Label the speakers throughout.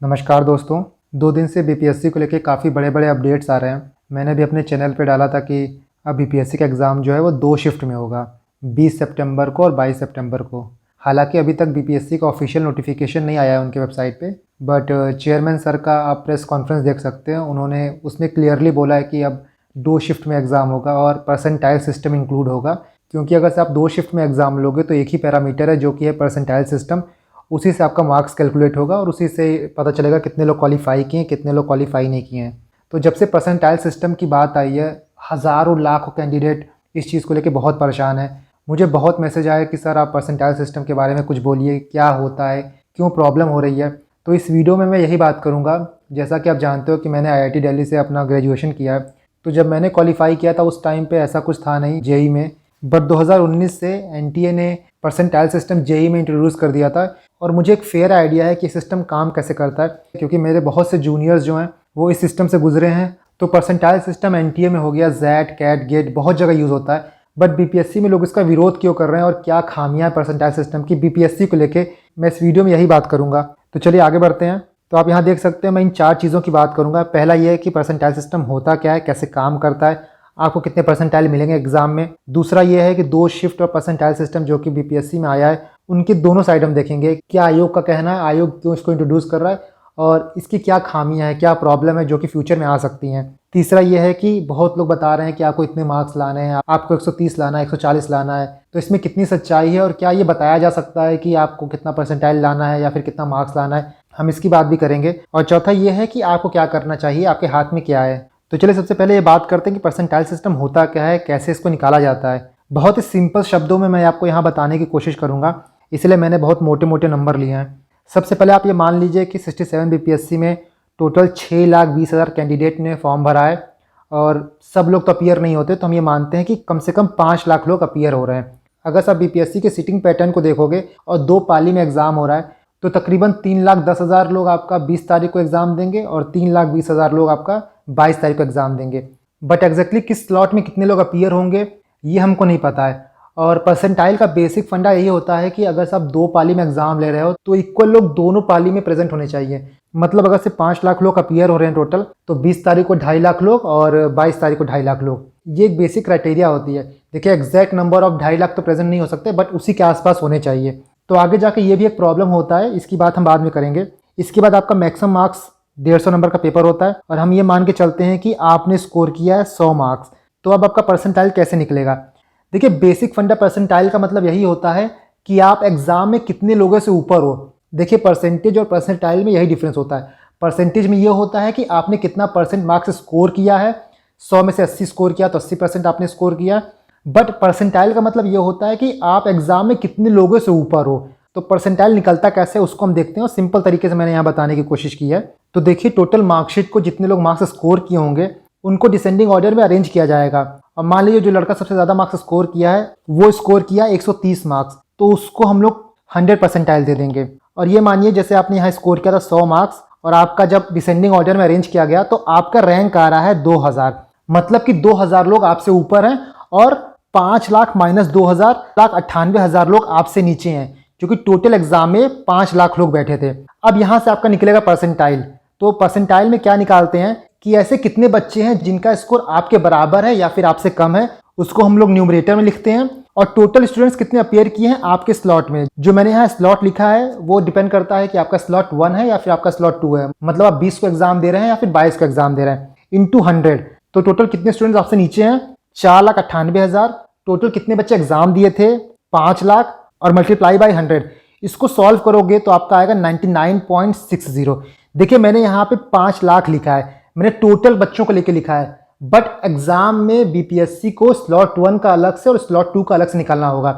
Speaker 1: नमस्कार दोस्तों। 2 दिन से बीपीएससी को लेके काफ़ी बड़े बड़े अपडेट्स आ रहे हैं। मैंने भी अपने चैनल पे डाला था कि अब बीपीएससी का एग्ज़ाम जो है वो 2 शिफ्ट में होगा, 20 सितंबर को और 22 सितंबर को। हालांकि अभी तक बीपीएससी का ऑफिशियल नोटिफिकेशन नहीं आया है उनके वेबसाइट पे, बट चेयरमैन सर का आप प्रेस कॉन्फ्रेंस देख सकते हैं। उन्होंने उसमें क्लियरली बोला है कि अब 2 शिफ्ट में एग्ज़ाम होगा और परसेंटाइल सिस्टम इंक्लूड होगा, क्योंकि अगर से आप 2 शिफ्ट में एग्ज़ाम लोगे तो एक ही पैरामीटर है जो कि है परसेंटाइल सिस्टम। उसी से आपका मार्क्स कैलकुलेट होगा और उसी से पता चलेगा कितने लोग क्वालिफाई किए हैं, कितने लोग क्वालिफाई नहीं किए हैं। तो जब से परसेंटाइल सिस्टम की बात आई है, हज़ारों लाखों कैंडिडेट इस चीज़ को लेकर बहुत परेशान है। मुझे बहुत मैसेज आया कि सर आप परसेंटाइल सिस्टम के बारे में कुछ बोलिए, क्या होता है, क्यों प्रॉब्लम हो रही है। तो इस वीडियो में मैं यही बात करूँगा। जैसा कि आप जानते हो कि मैंने IIT दिल्ली से अपना ग्रेजुएशन किया है, तो जब मैंने क्वालिफाई किया था उस टाइम पे ऐसा कुछ था नहीं जेई में, बट 2019 से एनटीए ने परसेंटाइल सिस्टम जेई में इंट्रोड्यूस कर दिया था और मुझे एक फेयर आइडिया है कि सिस्टम काम कैसे करता है, क्योंकि मेरे बहुत से जूनियर्स जो हैं वो इस सिस्टम से गुजरे हैं। तो परसेंटाइल सिस्टम एनटीए में हो गया, जैट, कैट, गेट बहुत जगह यूज़ होता है, बट बीपीएससी में लोग इसका विरोध क्यों कर रहे हैं और क्या खामियां परसेंटाइल सिस्टम की बीपीएससी को लेके, मैं इस वीडियो में यही बात करूंगा। तो चलिए आगे बढ़ते हैं। तो आप यहाँ देख सकते हैं मैं इन 4 चीज़ों की बात करूंगा। पहला ये है कि परसेंटाइल सिस्टम होता क्या है, कैसे काम करता है, आपको कितने परसेंटाइल मिलेंगे एग्जाम में। दूसरा ये है कि 2 शिफ्ट और परसेंटाइल सिस्टम जो कि बीपीएससी में आया है, उनकी दोनों साइड हम देखेंगे। क्या आयोग का कहना है, आयोग क्यों इसको इंट्रोड्यूस कर रहा है और इसकी क्या खामियां हैं, क्या प्रॉब्लम है जो कि फ्यूचर में आ सकती हैं। तीसरा ये है कि बहुत लोग बता रहे हैं कि आपको इतने मार्क्स लाने हैं, आपको 130 लाना है, 140 लाना है, तो इसमें कितनी सच्चाई है और क्या ये बताया जा सकता है कि आपको कितना परसेंटाइल लाना है या फिर कितना मार्क्स लाना है, हम इसकी बात भी करेंगे। और चौथा ये है कि आपको क्या करना चाहिए, आपके हाथ में क्या है। तो चलिए सबसे पहले ये बात करते हैं कि परसेंटाइल सिस्टम होता क्या है, कैसे इसको निकाला जाता है। बहुत ही सिंपल शब्दों में मैं आपको यहाँ बताने की कोशिश करूँगा, इसलिए मैंने बहुत मोटे मोटे नंबर लिए हैं। सबसे पहले आप ये मान लीजिए कि 67 बीपीएससी में टोटल 6,20,000 कैंडिडेट ने फॉर्म भरा है और सब लोग तो अपीयर नहीं होते, तो हम ये मानते हैं कि कम से कम 5 लाख लोग अपीयर हो रहे हैं। अगर आप बीपीएससी के सीटिंग पैटर्न को देखोगे और 2 पाली में एग्जाम हो रहा है, तो तकरीबन 3,10,000 लोग आपका 20 तारीख को एग्ज़ाम देंगे और 3,20,000 लोग आपका 22 तारीख को एग्ज़ाम देंगे। बट एग्जैक्टली किस स्लॉट में कितने लोग अपीयर होंगे ये हमको नहीं पता है। और परसेंटाइल का बेसिक फंडा यही होता है कि अगर आप 2 पाली में एग्जाम ले रहे हो तो इक्वल लोग दोनों पाली में प्रेजेंट होने चाहिए। मतलब अगर से 5 लाख लोग अपीयर हो रहे हैं टोटल, तो 20 तारीख को 2.5 लाख लोग और 22 तारीख को 2.5 लाख लोग। ये एक बेसिक क्राइटेरिया होती है। देखिए एग्जैक्ट नंबर ऑफ 2.5 लाख तो प्रेजेंट नहीं हो सकते, बट उसी के आसपास होने चाहिए। तो आगे जाके ये भी एक प्रॉब्लम होता है, इसकी बात हम बाद में करेंगे। इसके बाद आपका मैक्सिमम मार्क्स 150 नंबर का पेपर होता है और हम ये मान के चलते हैं कि आपने स्कोर किया है 100 मार्क्स, तो अब आपका परसेंटाइल कैसे निकलेगा। देखिए बेसिक फंडा परसेंटाइल का मतलब यही होता है कि आप एग्जाम में कितने लोगों से ऊपर हो। देखिए परसेंटेज और परसेंटाइल में यही डिफरेंस होता है। परसेंटेज में ये होता है कि आपने कितना परसेंट मार्क्स स्कोर किया है, 100 में से 80 स्कोर किया तो 80% आपने स्कोर किया। बट परसेंटाइल का मतलब ये होता है कि आप एग्जाम में कितने लोगों से ऊपर हो। तो परसेंटाइल निकलता कैसे उसको हम देखते हैं और सिंपल तरीके से मैंने यहाँ बताने की कोशिश की है। तो देखिए टोटल मार्कशीट को जितने लोग मार्क्स स्कोर किए होंगे उनको डिसेंडिंग ऑर्डर में अरेंज किया जाएगा। और मान लीजिए जो लड़का सबसे ज़्यादा मार्क्स स्कोर किया है वो स्कोर किया 130 मार्क्स, तो उसको हम लोग 100 परसेंटाइल दे देंगे। और ये मानिए जैसे आपने यहाँ स्कोर किया था 100 मार्क्स और आपका जब डिसेंडिंग ऑर्डर में अरेंज किया गया तो आपका रैंक आ रहा है 2000, मतलब कि 2000 लोग आपसे ऊपर हैं और 5 लाख माइनस 2000 98,000 लोग आपसे नीचे हैं, क्योंकि टोटल एग्जाम में 5 लाख लोग बैठे थे। अब यहाँ से आपका निकलेगा परसेंटाइल। तो परसेंटाइल में क्या निकालते हैं कि ऐसे कितने बच्चे हैं जिनका स्कोर आपके बराबर है या फिर आपसे कम है, उसको हम लोग न्यूमरेटर में लिखते हैं। और टोटल स्टूडेंट्स कितने अपीयर किए हैं आपके स्लॉट में। जो मैंने यहाँ स्लॉट लिखा है वो डिपेंड करता है कि आपका स्लॉट 1 है या फिर आपका स्लॉट 2 है। मतलब आप 20 को एग्जाम दे रहे हैं या फिर 22 को एग्जाम दे रहे हैं, इंटू 100। तो टोटल कितने स्टूडेंट्स आपसे नीचे हैं, 4,98,000। टोटल कितने बच्चे एग्जाम दिए थे, 5 लाख, और मल्टीप्लाई बाई 100। इसको सॉल्व करोगे तो आपका आएगा 99.60। देखिए मैंने यहाँ पे 5 लाख लिखा है, मैंने टोटल बच्चों को लेके लिखा है, बट एग्जाम में बीपीएससी को स्लॉट 1 का अलग से और स्लॉट 2 का अलग से निकालना होगा।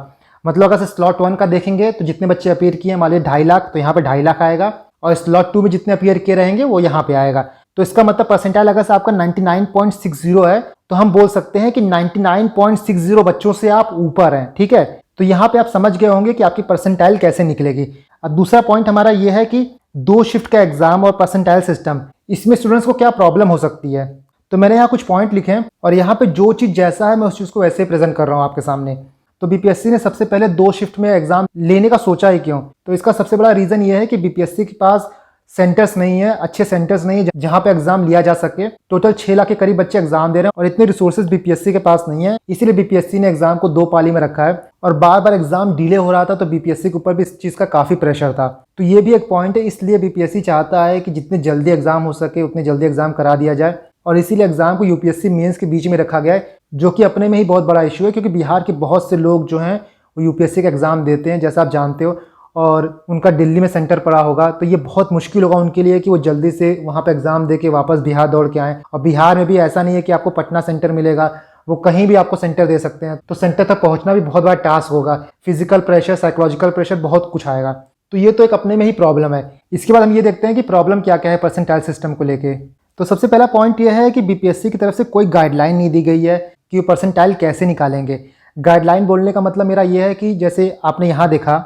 Speaker 1: मतलब अगर से स्लॉट 1 का देखेंगे तो जितने बच्चे अपीयर किए मान लीजिए 2.5 लाख, तो यहाँ पे 2.5 लाख आएगा, और स्लॉट 2 में जितने अपीयर किए रहेंगे वो यहाँ पे आएगा। तो इसका मतलब परसेंटाइल अगर से आपका 99.60 है तो हम बोल सकते हैं कि 99.60 बच्चों से आप ऊपर हैं। ठीक है, तो यहाँ पे आप समझ गए होंगे कि आपकी परसेंटाइल कैसे निकलेगी। अब दूसरा पॉइंट हमारा ये है कि 2 शिफ्ट का एग्जाम और परसेंटाइल सिस्टम, इसमें स्टूडेंट्स को क्या प्रॉब्लम हो सकती है। तो मैंने यहाँ कुछ पॉइंट लिखे हैं और यहाँ पे जो चीज़ जैसा है मैं उस चीज़ को वैसे ही प्रेजेंट कर रहा हूँ आपके सामने। तो बीपीएससी ने सबसे पहले 2 शिफ्ट में एग्जाम लेने का सोचा ही क्यों, तो इसका सबसे बड़ा रीज़न ये है कि बीपीएससी के पास सेंटर्स नहीं है, अच्छे सेंटर्स नहीं है जहां पे एग्जाम लिया जा सके। टोटल 6 लाख के करीब बच्चे एग्जाम दे रहे हैं और इतने रिसोर्सेज बीपीएससी के पास नहीं है, इसीलिए बीपीएससी ने एग्जाम को 2 पाली में रखा है और बार बार एग्जाम डिले हो रहा था, तो बीपीएससी के ऊपर भी इस चीज़ का काफ़ी प्रेशर था। तो ये भी एक पॉइंट है, इसलिए बीपीएससी चाहता है कि जितने जल्दी एग्जाम हो सके उतने जल्दी एग्जाम करा दिया जाए और इसीलिए एग्जाम को यूपीएससी मेंस के बीच में रखा गया है, जो कि अपने में ही बहुत बड़ा इशू है क्योंकि बिहार के बहुत से लोग जो हैं वो यूपीएससी का एग्ज़ाम देते हैं, जैसा आप जानते हो, और उनका दिल्ली में सेंटर पड़ा होगा, तो ये बहुत मुश्किल होगा उनके लिए कि वो जल्दी से वहाँ पे एग्ज़ाम दे के वापस बिहार दौड़ के आएँ। और बिहार में भी ऐसा नहीं है कि आपको पटना सेंटर मिलेगा, वो कहीं भी आपको सेंटर दे सकते हैं, तो सेंटर तक पहुँचना भी बहुत बड़ा टास्क होगा। फिजिकल प्रेशर, साइकोलॉजिकल प्रेशर, बहुत कुछ आएगा। तो ये तो एक अपने में ही प्रॉब्लम है। इसके बाद हम ये देखते हैं कि प्रॉब्लम क्या क्या है परसेंटाइल सिस्टम को लेके। तो सबसे पहला पॉइंट ये है कि बीपीएससी की तरफ से कोई गाइडलाइन नहीं दी गई है कि वो परसेंटाइल कैसे निकालेंगे। गाइडलाइन बोलने का मतलब मेरा ये है कि जैसे आपने यहाँ देखा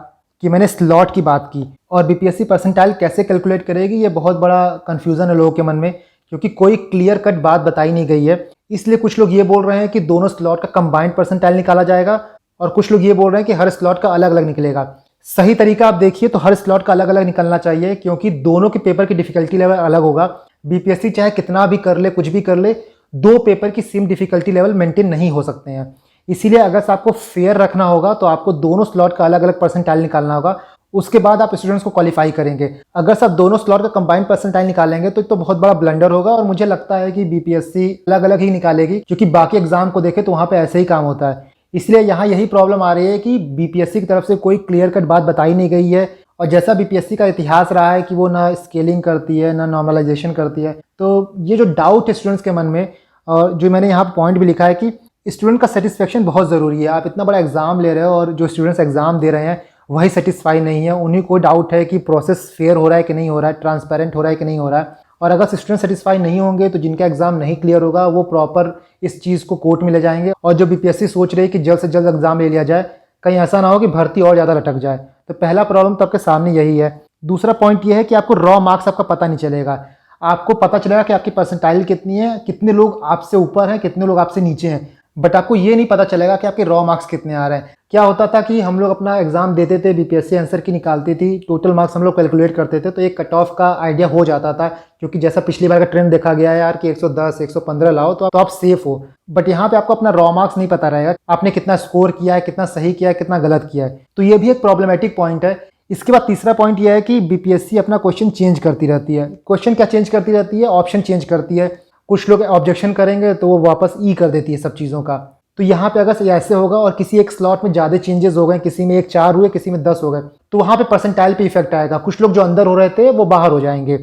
Speaker 1: कि मैंने स्लॉट की बात की और बीपीएससी परसेंटाइल कैसे कैलकुलेट करेगी, ये बहुत बड़ा कन्फ्यूज़न है लोगों के मन में क्योंकि कोई क्लियर कट बात बताई नहीं गई है। इसलिए कुछ लोग ये बोल रहे हैं कि दोनों स्लॉट का कंबाइंड परसेंटाइल निकाला जाएगा और कुछ लोग ये बोल रहे हैं कि हर स्लॉट का अलग अलग निकलेगा। सही तरीका आप देखिए तो हर स्लॉट का अलग अलग निकलना चाहिए क्योंकि दोनों के पेपर की डिफिकल्टी लेवल अलग होगा। बीपीएससी चाहे कितना भी कर ले, कुछ भी कर ले, 2 पेपर की सेम डिफिकल्टी लेवल मेंटेन नहीं हो सकते हैं। इसीलिए अगर आपको फेयर रखना होगा तो आपको दोनों स्लॉट का अलग अलग परसेंटाइल निकालना होगा, उसके बाद आप स्टूडेंट्स को क्वालिफाई करेंगे। अगर सब दोनों स्लॉट का कंबाइंड परसेंटाइल निकालेंगे तो बहुत बड़ा ब्लंडर होगा और मुझे लगता है कि बीपीएससी अलग अलग ही निकालेगी क्योंकि बाकी एग्जाम को देखें तो वहाँ पे ऐसे ही काम होता है। इसलिए यहाँ यही प्रॉब्लम आ रही है कि बीपीएससी की तरफ से कोई क्लियर कट बात बताई नहीं गई है और जैसा बीपीएससी का इतिहास रहा है कि वो ना स्केलिंग करती है ना नॉर्मलाइजेशन करती है, तो ये जो डाउट है स्टूडेंट्स के मन में, और जो मैंने यहाँ पॉइंट भी लिखा है कि स्टूडेंट का सेटिस्फेक्शन बहुत ज़रूरी है। आप इतना बड़ा एग्जाम ले रहे हो और जो स्टूडेंट्स एग्जाम दे रहे हैं वही सेटिस्फाई नहीं है, उन्हीं को डाउट है कि प्रोसेस फेयर हो रहा है कि नहीं हो रहा है, ट्रांसपेरेंट हो रहा है कि नहीं हो रहा है। और अगर स्टूडेंट सेटिस्फाई नहीं होंगे तो जिनका एग्जाम नहीं क्लियर होगा वो प्रॉपर इस चीज़ को कोर्ट में ले जाएंगे। और जो बीपीएससी सोच रही है कि जल्द से जल्द एग्जाम ले लिया जाए, कहीं ऐसा ना हो कि भर्ती और ज़्यादा लटक जाए। तो पहला प्रॉब्लम तो आपके सामने यही है। दूसरा पॉइंट ये है कि आपको रॉ मार्क्स आपका पता नहीं चलेगा। आपको पता चलेगा कि आपकी परसेंटाइल कितनी है, कितने लोग आपसे ऊपर हैं, कितने लोग आपसे नीचे हैं, बट आपको ये नहीं पता चलेगा कि आपके रॉ मार्क्स कितने आ रहे हैं। क्या होता था कि हम लोग अपना एग्जाम देते थे, बीपीएससी आंसर की निकालती थी, टोटल मार्क्स हम लोग कैलकुलेट करते थे तो एक कट ऑफ का आइडिया हो जाता था क्योंकि जैसा पिछली बार का ट्रेंड देखा गया है यार कि 110 115 लाओ तो आप सेफ हो। बट यहाँ पे आपको अपना रॉ मार्क्स नहीं पता रहेगा, आपने कितना स्कोर किया है, कितना सही किया है, कितना गलत किया है। तो ये भी एक प्रॉब्लमेटिक पॉइंट है। इसके बाद तीसरा पॉइंट यह है कि बीपीएससी अपना क्वेश्चन चेंज करती रहती है। क्वेश्चन क्या चेंज करती रहती है? ऑप्शन चेंज करती है। कुछ लोग ऑब्जेक्शन करेंगे तो वो वापस ई कर देती है सब चीज़ों का। तो यहाँ पे अगर ऐसे होगा और किसी एक स्लॉट में ज़्यादा चेंजेस हो गए, किसी में 4 हुए, किसी में 10 हो गए, तो वहाँ पे परसेंटाइल पे इफेक्ट आएगा। कुछ लोग जो अंदर हो रहे थे वो बाहर हो जाएंगे।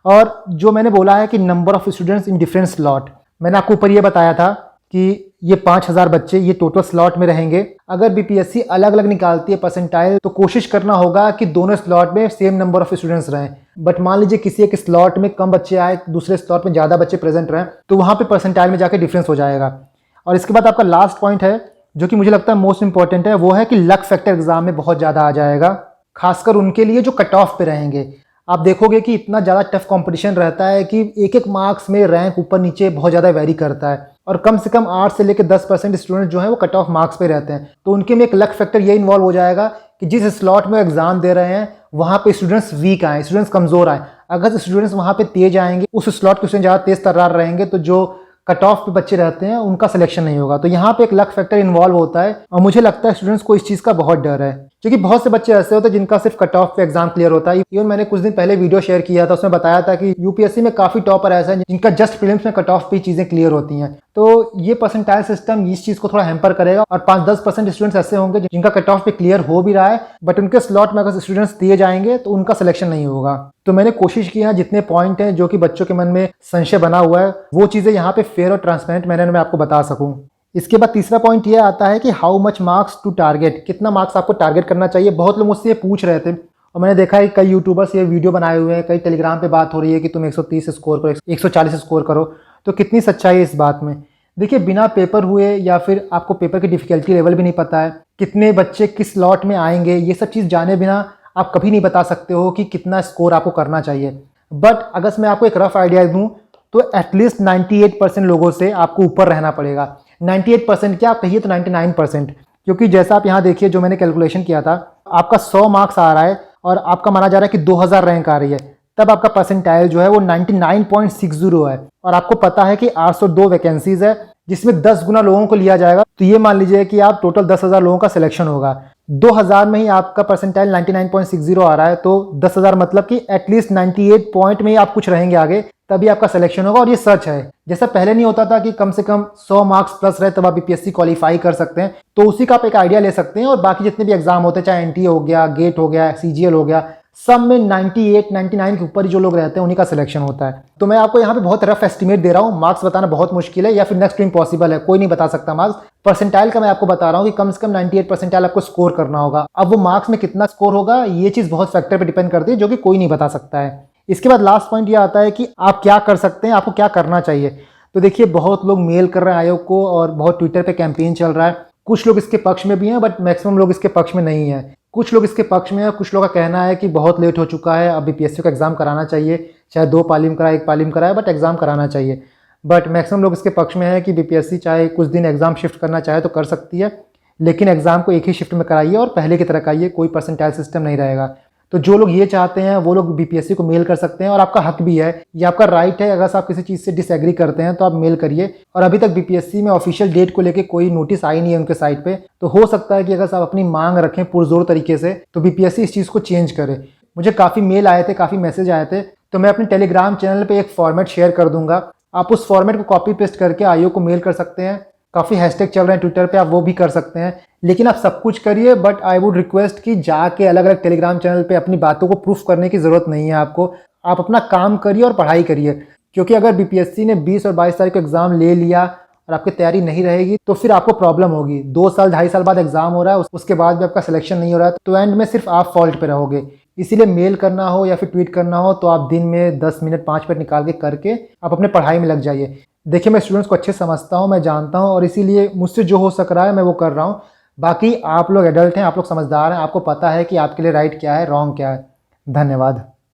Speaker 1: और जो मैंने बोला है कि number of students in different slot, मैंने आपको ऊपर ये बताया था कि ये 5000 बच्चे ये टोटल स्लॉट में रहेंगे। अगर बीपीएससी अलग अलग निकालती है परसेंटाइल तो कोशिश करना होगा कि दोनों स्लॉट में सेम नंबर ऑफ स्टूडेंट्स रहें। बट मान लीजिए किसी एक स्लॉट में कम बच्चे आए, दूसरे स्लॉट में ज़्यादा बच्चे प्रेजेंट रहें, तो वहाँ पे परसेंटाइल में जाकर डिफरेंस हो जाएगा। और इसके बाद आपका लास्ट पॉइंट है जो कि मुझे लगता है मोस्ट इंपॉर्टेंट है, वो है कि लक फैक्टर एग्जाम में बहुत ज़्यादा आ जाएगा, खासकर उनके लिए जो कट ऑफ पे रहेंगे। आप देखोगे कि इतना ज़्यादा टफ कंपटीशन रहता है कि एक एक मार्क्स में रैंक ऊपर नीचे बहुत ज़्यादा वेरी करता है और कम से कम 8 से लेकर 10% स्टूडेंट जो हैं वो कट ऑफ मार्क्स पे रहते हैं। तो उनके में एक लक फैक्टर ये इन्वॉल्व हो जाएगा कि जिस स्लॉट में एग्जाम दे रहे हैं वहाँ पे स्टूडेंट्स वीक आए, स्टूडेंट्स कमज़ोर आए। अगर स्टूडेंट्स वहाँ पे तेज आएंगे, उस स्लॉट के स्टूडेंट ज़्यादा तेज तर्रार रहेंगे, तो जो कट ऑफ पे बच्चे रहते हैं उनका सिलेक्शन नहीं होगा। तो यहाँ पे एक लक फैक्टर इन्वॉल्व होता है और मुझे लगता है स्टूडेंट्स को इस चीज़ का बहुत डर है क्योंकि बहुत से बच्चे ऐसे होते हैं जिनका सिर्फ कट ऑफ पे एग्जाम क्लियर होता है। इवन मैंने कुछ दिन पहले वीडियो शेयर किया था, उसमें बताया था कि यूपीएससी में काफ़ी टॉपर ऐसे हैं जिनका जस्ट प्रीलिम्स में कट ऑफ पे चीज़ें क्लियर होती हैं। तो ये परसेंटाइल सिस्टम इस चीज़ को थोड़ा हैम्पर करेगा और 5-10% स्टूडेंट्स ऐसे होंगे जिनका कट ऑफ पे क्लियर हो भी रहा है बट उनके स्लॉट में अगर स्टूडेंट्स दिए जाएंगे तो उनका सिलेक्शन नहीं होगा। तो मैंने कोशिश की है जितने पॉइंट हैं जो कि बच्चों के मन में संशय बना हुआ है वो चीज़ें यहाँ पे फेयर और ट्रांसपेरेंट मैंने मैं आपको बता सकूँ। इसके बाद तीसरा पॉइंट ये आता है कि how much marks to target, कितना मार्क्स आपको टारगेट करना चाहिए। बहुत लोग मुझसे ये पूछ रहे थे और मैंने देखा है कई यूट्यूबर्स ये वीडियो बनाए हुए हैं, कई टेलीग्राम पे बात हो रही है कि तुम 130 स्कोर करो, 140 स्कोर करो। तो कितनी सच्चाई है इस बात में? देखिए, बिना पेपर हुए या फिर आपको पेपर की डिफिकल्टी लेवल भी नहीं पता है, कितने बच्चे किस स्लॉट में आएंगे, ये सब चीज़ जाने बिना आप कभी नहीं बता सकते हो कि कितना स्कोर आपको करना चाहिए। बट अगर मैं आपको एक रफ आइडिया दूँ तो एटलीस्ट 98% लोगों से आपको ऊपर रहना पड़ेगा। 98% क्या, आप कहिए तो 99%, क्योंकि जैसा आप यहाँ देखिए जो मैंने कैलकुलेशन किया था, आपका 100 मार्क्स आ रहा है और आपका माना जा रहा है कि 2000 रैंक आ रही है, तब आपका परसेंटाइल जो है वो 99.60 है और आपको पता है कि 802 वैकेंसीज है जिसमें 10 गुना लोगों को लिया जाएगा। तो ये मान लीजिए कि आप टोटल 10,000 लोगों का सिलेक्शन होगा, 2000 में ही आपका परसेंटाइल 99.60 आ रहा है, तो 10,000 मतलब कि एटलीस्ट 98 पॉइंट में ही आप कुछ रहेंगे आगे, तभी आपका सिलेक्शन होगा। और ये सच है, जैसा पहले नहीं होता था कि कम से कम 100 मार्क्स प्लस रहे तब आप बीपीएससी क्वालिफाई कर सकते हैं, तो उसी का आप एक आइडिया ले सकते हैं। और बाकी जितने भी एग्जाम होते हैं, चाहे एनटीए हो गया, गेट हो गया, सीजीएल हो गया, सब में 98 99 के ऊपर ही जो लोग रहते हैं उन्हीं का सिलेक्शन होता है। तो मैं आपको यहाँ पे बहुत रफ एस्टिमेट दे रहा हूँ, मार्क्स बताना बहुत मुश्किल है या फिर नेक्स्ट टू इम्पॉसिबल है, कोई नहीं बता सकता मार्क्स। परसेंटाइल का मैं आपको बता रहा हूँ कि कम से कम 98 परसेंटाइल आपको स्कोर करना होगा। अब वो मार्क्स में कितना स्कोर होगा ये चीज़ बहुत फैक्टर पर डिपेंड करती है, जो कि कोई नहीं बता सकता है। इसके बाद लास्ट पॉइंट ये आता है कि आप क्या कर सकते हैं, आपको क्या करना चाहिए। तो देखिए, बहुत लोग मेल कर रहे हैं आयोग को और बहुत ट्विटर पे कैंपेन चल रहा है। कुछ लोग इसके पक्ष में भी हैं बट मैक्सिमम लोग इसके पक्ष में नहीं है। कुछ लोग इसके पक्ष में है, कुछ लोगों का कहना है कि बहुत लेट हो चुका है, अब बीपीएससी का एग्जाम कराना चाहिए, चाहे 2 पालीम कराए 1 पालीम कराए, बट एग्जाम कराना चाहिए। बट मैक्सिमम लोग इसके पक्ष में है कि बीपीएससी चाहे कुछ दिन एग्जाम शिफ्ट करना चाहे तो कर सकती है, लेकिन एग्जाम को एक ही शिफ्ट में कराइए और पहले की तरह कराइए, कोई परसेंटाइल सिस्टम नहीं रहेगा। तो जो लोग ये चाहते हैं वो लोग बीपीएससी को मेल कर सकते हैं और आपका हक भी है, ये आपका राइट है। अगर आप किसी चीज़ से डिसएग्री करते हैं तो आप मेल करिए। और अभी तक बीपीएससी में ऑफिशियल डेट को लेके कोई नोटिस आई नहीं है उनके साइट पे, तो हो सकता है कि अगर आप अपनी मांग रखें पुरजोर तरीके से तो बीपीएससी इस चीज़ को चेंज करे। मुझे काफ़ी मेल आए थे, काफ़ी मैसेज आए थे, तो मैं अपने टेलीग्राम चैनल पर एक फॉर्मेट शेयर कर दूंगा, आप उस फॉर्मेट को कॉपी पेस्ट करके आयोग को मेल कर सकते हैं। काफ़ी हैशटैग चल रहे हैं ट्विटर पे, आप वो भी कर सकते हैं। लेकिन आप सब कुछ करिए, बट आई वुड रिक्वेस्ट कि जाके अलग अलग टेलीग्राम चैनल पे अपनी बातों को प्रूफ करने की ज़रूरत नहीं है आपको। आप अपना काम करिए और पढ़ाई करिए, क्योंकि अगर बीपीएससी ने 20 और 22 तारीख को एग्ज़ाम ले लिया और आपकी तैयारी नहीं रहेगी तो फिर आपको प्रॉब्लम होगी। 2 साल 2.5 साल बाद एग्ज़ाम हो रहा है, उसके बाद भी आपका सिलेक्शन नहीं हो रहा है, तो एंड में सिर्फ आप फॉल्ट पे रहोगे। इसीलिए मेल करना हो या फिर ट्वीट करना हो तो आप दिन में 10 मिनट 5 मिनट निकाल के करके आप अपने पढ़ाई में लग जाइए। देखिए, मैं स्टूडेंट्स को अच्छे समझता हूँ, मैं जानता हूँ, और इसीलिए मुझसे जो हो सक रहा है मैं वो कर रहा हूँ। बाकी आप लोग एडल्ट हैं, आप लोग समझदार हैं, आपको पता है कि आपके लिए राइट क्या है, रॉन्ग क्या है। धन्यवाद।